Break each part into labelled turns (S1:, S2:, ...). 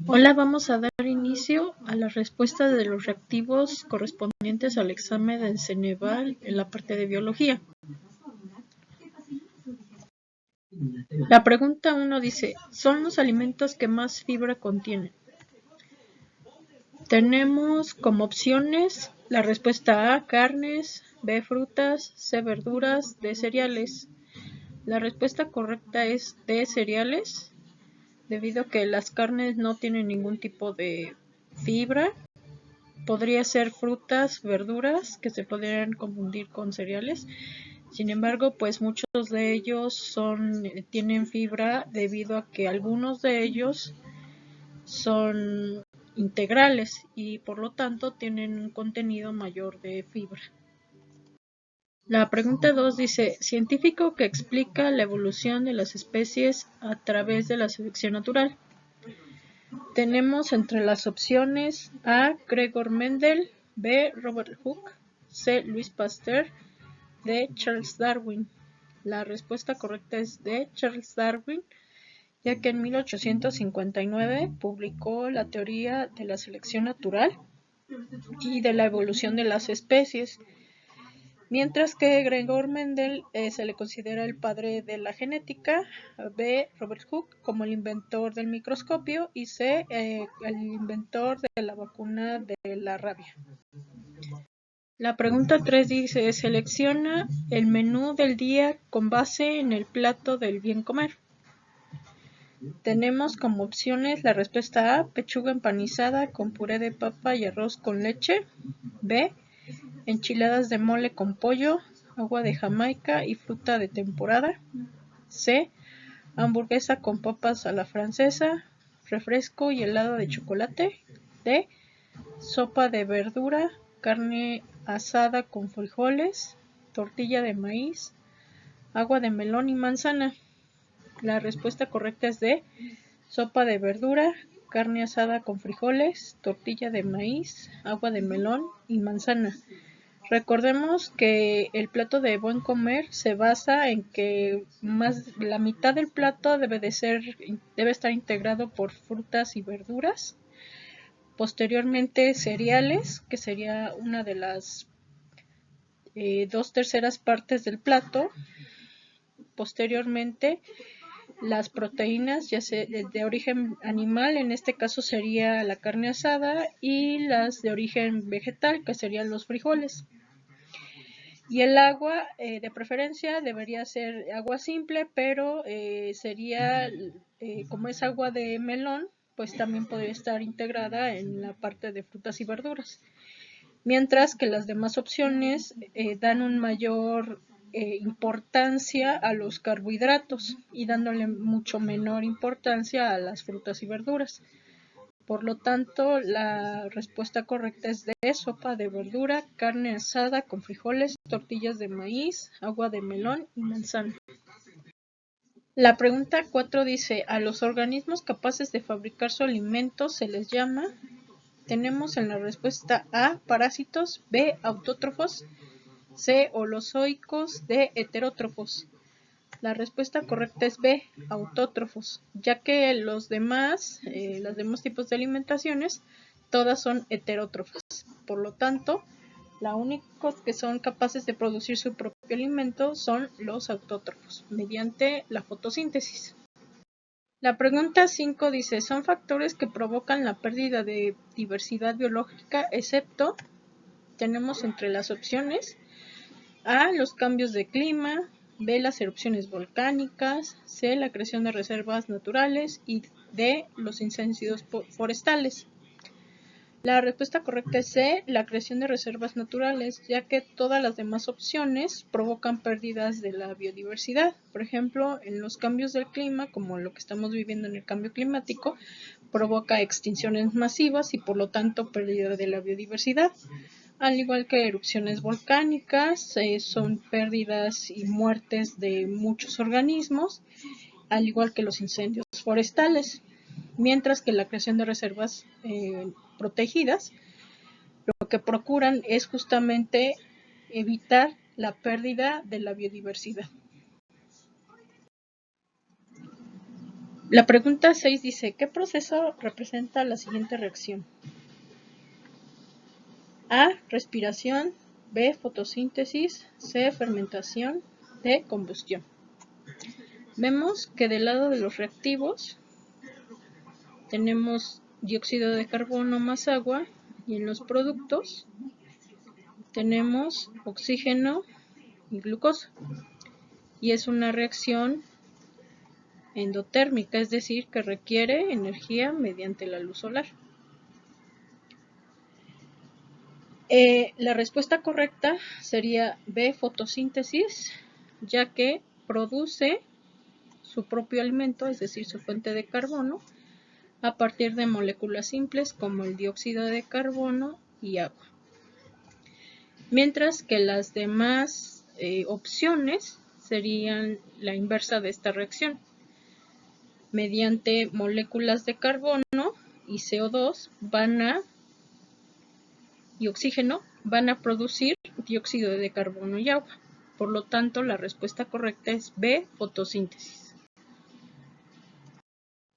S1: Hola, vamos a dar inicio a la respuesta de los reactivos correspondientes al examen del Ceneval en la parte de biología. La pregunta 1 dice, ¿son los alimentos que más fibra contienen? Tenemos como opciones la respuesta A, carnes, B, frutas, C, verduras, D, cereales. La respuesta correcta es D, cereales, debido a que las carnes no tienen ningún tipo de fibra. Podría ser frutas, verduras, que se podrían confundir con cereales. Sin embargo, pues muchos de ellos tienen fibra debido a que algunos de ellos son integrales y por lo tanto tienen un contenido mayor de fibra. La pregunta 2 dice, científico que explica la evolución de las especies a través de la selección natural. Tenemos entre las opciones A, Gregor Mendel, B, Robert Hooke, C, Louis Pasteur, D, Charles Darwin. La respuesta correcta es D, Charles Darwin, ya que en 1859 publicó la teoría de la selección natural y de la evolución de las especies, mientras que Gregor Mendel se le considera el padre de la genética, B, Robert Hooke como el inventor del microscopio y C, el inventor de la vacuna de la rabia. La pregunta 3 dice, selecciona el menú del día con base en el plato del bien comer. Tenemos como opciones la respuesta A, pechuga empanizada con puré de papa y arroz con leche. B, enchiladas de mole con pollo, agua de Jamaica y fruta de temporada. C, hamburguesa con papas a la francesa, refresco y helado de chocolate. D, sopa de verdura, carne asada con frijoles, tortilla de maíz, agua de melón y manzana. La respuesta correcta es D, sopa de verdura, carne asada con frijoles, tortilla de maíz, agua de melón y manzana. Recordemos que el plato de buen comer se basa en que más la mitad del plato debe estar integrado por frutas y verduras. Posteriormente cereales, que sería una de las 2/3 partes del plato. Posteriormente las proteínas, ya sea de origen animal, en este caso sería la carne asada, y las de origen vegetal, que serían los frijoles. Y el agua, de preferencia, debería ser agua simple, pero sería, como es agua de melón, pues también podría estar integrada en la parte de frutas y verduras. Mientras que las demás opciones dan un mayor importancia a los carbohidratos y dándole mucho menor importancia a las frutas y verduras. Por lo tanto, la respuesta correcta es D, sopa de verdura, carne asada con frijoles, tortillas de maíz, agua de melón y manzana. La pregunta 4 dice, ¿a los organismos capaces de fabricar su alimento se les llama? Tenemos en la respuesta A, parásitos, B, autótrofos, C, holozoicos, D, heterótrofos. La respuesta correcta es B, autótrofos, ya que los demás tipos de alimentaciones, todas son heterótrofas. Por lo tanto, los únicos que son capaces de producir su propio alimento son los autótrofos, mediante la fotosíntesis. La pregunta 5 dice, ¿son factores que provocan la pérdida de diversidad biológica, excepto? Tenemos entre las opciones A, los cambios de clima, B, las erupciones volcánicas, C, la creación de reservas naturales y D, los incendios forestales. La respuesta correcta es C, la creación de reservas naturales, ya que todas las demás opciones provocan pérdidas de la biodiversidad. Por ejemplo, en los cambios del clima, como lo que estamos viviendo en el cambio climático, provoca extinciones masivas y por lo tanto pérdida de la biodiversidad. Al igual que erupciones volcánicas, son pérdidas y muertes de muchos organismos, al igual que los incendios forestales, mientras que la creación de reservas protegidas, lo que procuran es justamente evitar la pérdida de la biodiversidad. La pregunta 6 dice, ¿qué proceso representa la siguiente reacción? A, respiración, B, fotosíntesis, C, fermentación, D, combustión. Vemos que del lado de los reactivos tenemos dióxido de carbono más agua y en los productos tenemos oxígeno y glucosa. Y es una reacción endotérmica, es decir, que requiere energía mediante la luz solar. La respuesta correcta sería B, fotosíntesis, ya que produce su propio alimento, es decir, su fuente de carbono, a partir de moléculas simples como el dióxido de carbono y agua. Mientras que las demás opciones serían la inversa de esta reacción. Mediante moléculas de carbono y CO2 y oxígeno van a producir dióxido de carbono y agua. Por lo tanto, la respuesta correcta es B, fotosíntesis.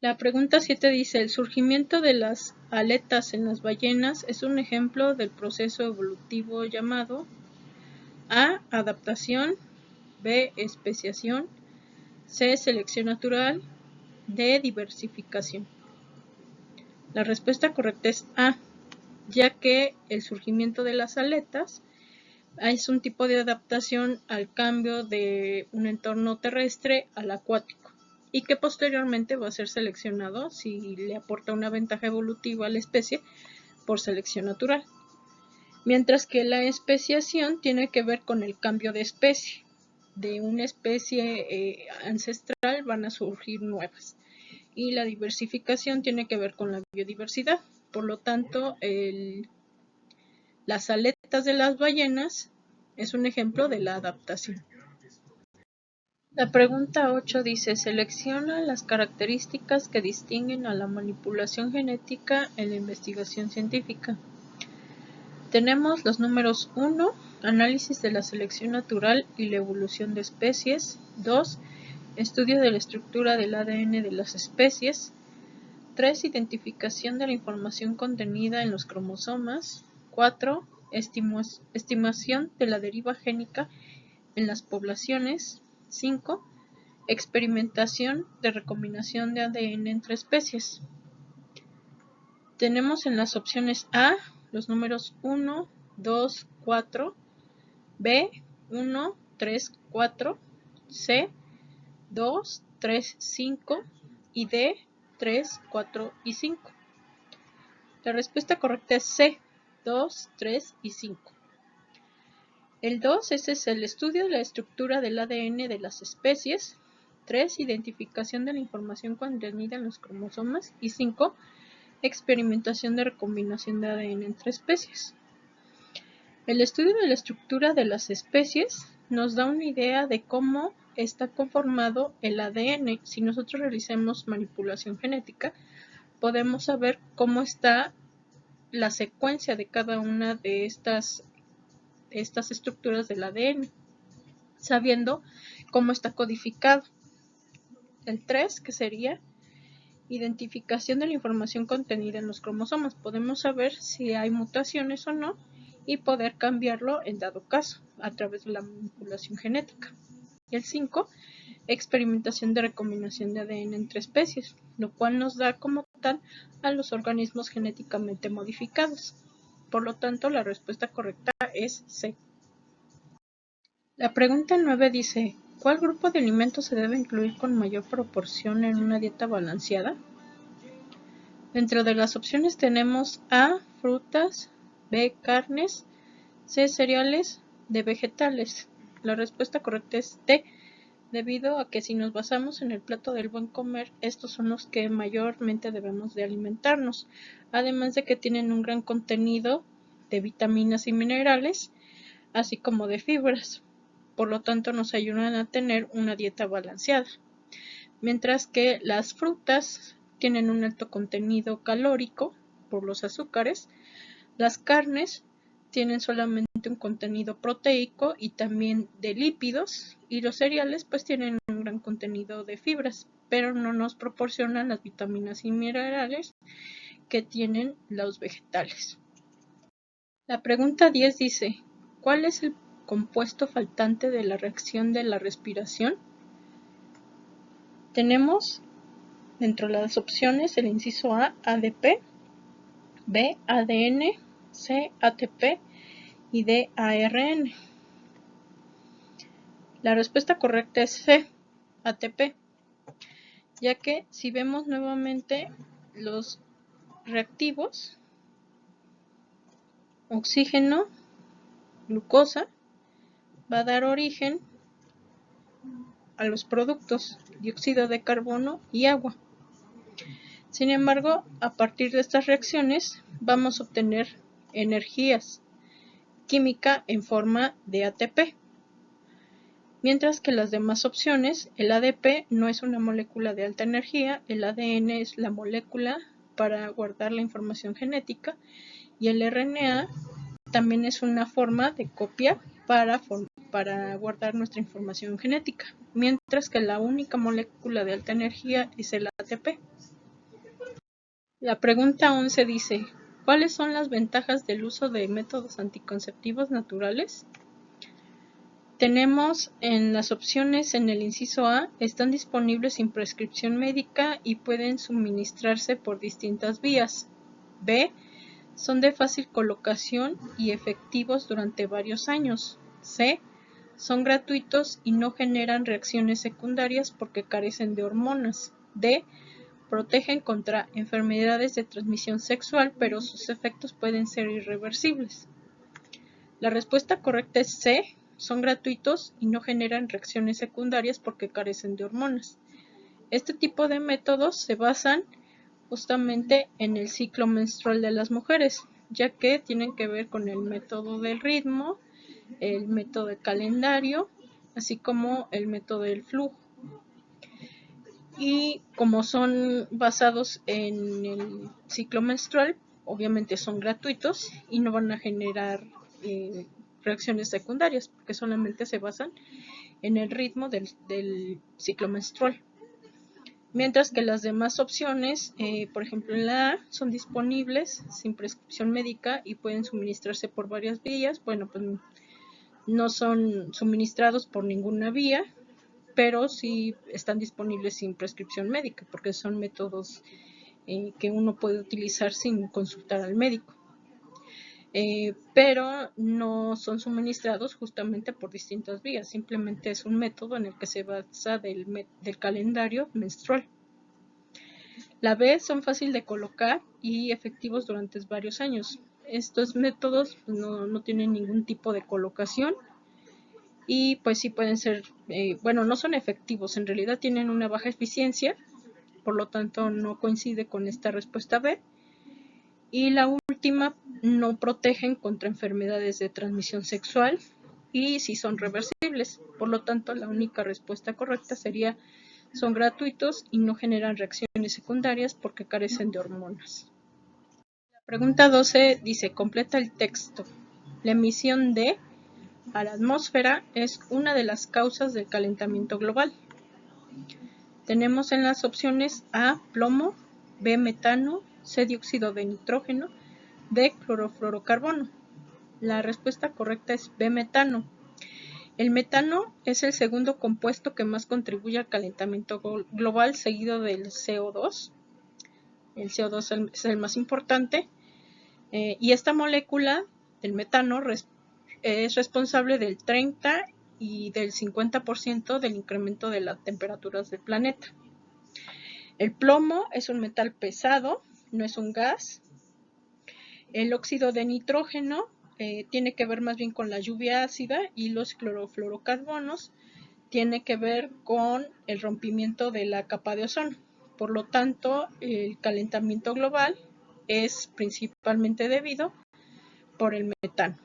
S1: La pregunta 7 dice, el surgimiento de las aletas en las ballenas es un ejemplo del proceso evolutivo llamado A, adaptación, B, especiación, C, selección natural, D, diversificación. La respuesta correcta es A, ya que el surgimiento de las aletas es un tipo de adaptación al cambio de un entorno terrestre al acuático y que posteriormente va a ser seleccionado si le aporta una ventaja evolutiva a la especie por selección natural. Mientras que la especiación tiene que ver con el cambio de especie. De una especie ancestral van a surgir nuevas. Y la diversificación tiene que ver con la biodiversidad. Por lo tanto, las aletas de las ballenas es un ejemplo de la adaptación. La pregunta 8 dice, selecciona las características que distinguen a la manipulación genética en la investigación científica. Tenemos los números 1, análisis de la selección natural y la evolución de especies. 2, estudio de la estructura del ADN de las especies. 3, identificación de la información contenida en los cromosomas. 4, estimación de la deriva génica en las poblaciones. 5, experimentación de recombinación de ADN entre especies. Tenemos en las opciones A los números 1, 2, 4, B, 1, 3, 4, C, 2, 3, 5 y D, 3, 4 y 5. La respuesta correcta es C, 2, 3 y 5. El 2, ese es el estudio de la estructura del ADN de las especies. 3, identificación de la información contenida en los cromosomas. Y 5, experimentación de recombinación de ADN entre especies. El estudio de la estructura de las especies nos da una idea de cómo está conformado el ADN. Si nosotros realizamos manipulación genética, podemos saber cómo está la secuencia de cada una de estas estructuras del ADN, sabiendo cómo está codificado. El 3, que sería identificación de la información contenida en los cromosomas. Podemos saber si hay mutaciones o no y poder cambiarlo en dado caso a través de la manipulación genética. Y el 5, experimentación de recombinación de ADN entre especies, lo cual nos da como tal a los organismos genéticamente modificados. Por lo tanto, la respuesta correcta es C. La pregunta 9 dice, ¿cuál grupo de alimentos se debe incluir con mayor proporción en una dieta balanceada? Dentro de las opciones tenemos A, frutas, B, carnes, C, cereales, D, vegetales. La respuesta correcta es D, debido a que si nos basamos en el plato del buen comer, estos son los que mayormente debemos de alimentarnos, además de que tienen un gran contenido de vitaminas y minerales, así como de fibras. Por lo tanto, nos ayudan a tener una dieta balanceada. Mientras que las frutas tienen un alto contenido calórico por los azúcares, las carnes tienen solamente un contenido proteico y también de lípidos, y los cereales pues tienen un gran gran contenido de fibras, pero no nos proporcionan las vitaminas y minerales que tienen los vegetales. La pregunta 10 dice, ¿cuál es el compuesto faltante de la reacción de la respiración? Tenemos dentro de las opciones el inciso A, ADP, B, ADN, C, ATP y D, ARN. La respuesta correcta es C, ATP, ya que si vemos nuevamente los reactivos, oxígeno, glucosa, va a dar origen a los productos dióxido de carbono y agua. Sin embargo, a partir de estas reacciones vamos a obtener energías química en forma de ATP. Mientras que las demás opciones, el ADP no es una molécula de alta energía, el ADN es la molécula para guardar la información genética y el RNA también es una forma de copia para guardar nuestra información genética, mientras que la única molécula de alta energía es el ATP. La pregunta 11 dice, ¿cuáles son las ventajas del uso de métodos anticonceptivos naturales? Tenemos en las opciones en el inciso A, están disponibles sin prescripción médica y pueden suministrarse por distintas vías. B, son de fácil colocación y efectivos durante varios años. C, son gratuitos y no generan reacciones secundarias porque carecen de hormonas. D, protegen contra enfermedades de transmisión sexual, pero sus efectos pueden ser irreversibles. La respuesta correcta es C, son gratuitos y no generan reacciones secundarias porque carecen de hormonas. Este tipo de métodos se basan justamente en el ciclo menstrual de las mujeres, ya que tienen que ver con el método del ritmo, el método de calendario, así como el método del flujo. Y como son basados en el ciclo menstrual, obviamente son gratuitos y no van a generar reacciones secundarias, porque solamente se basan en el ritmo del ciclo menstrual. Mientras que las demás opciones, por ejemplo en la A, son disponibles sin prescripción médica y pueden suministrarse por varias vías. Bueno, pues no son suministrados por ninguna vía, pero sí están disponibles sin prescripción médica, porque son métodos que uno puede utilizar sin consultar al médico. Pero no son suministrados justamente por distintas vías, simplemente es un método en el que se basa del calendario menstrual. La B, son fácil de colocar y efectivos durante varios años. Estos métodos no tienen ningún tipo de colocación y pues sí pueden ser, bueno, no son efectivos, en realidad tienen una baja eficiencia, por lo tanto no coincide con esta respuesta B. Y la última, no protegen contra enfermedades de transmisión sexual y sí son reversibles. Por lo tanto, la única respuesta correcta sería, son gratuitos y no generan reacciones secundarias porque carecen de hormonas. La pregunta 12 dice, completa el texto. La emisión de a la atmósfera es una de las causas del calentamiento global. Tenemos en las opciones A, plomo, B, metano, C, dióxido de nitrógeno, D, clorofluorocarbono. La respuesta correcta es B, metano. El metano es el segundo compuesto que más contribuye al calentamiento global, seguido del CO2. El CO2 es el más importante y esta molécula del metano es responsable del 30 y del 50% del incremento de las temperaturas del planeta. El plomo es un metal pesado, no es un gas. El óxido de nitrógeno tiene que ver más bien con la lluvia ácida y los clorofluorocarbonos tiene que ver con el rompimiento de la capa de ozono. Por lo tanto, el calentamiento global es principalmente debido por el metano.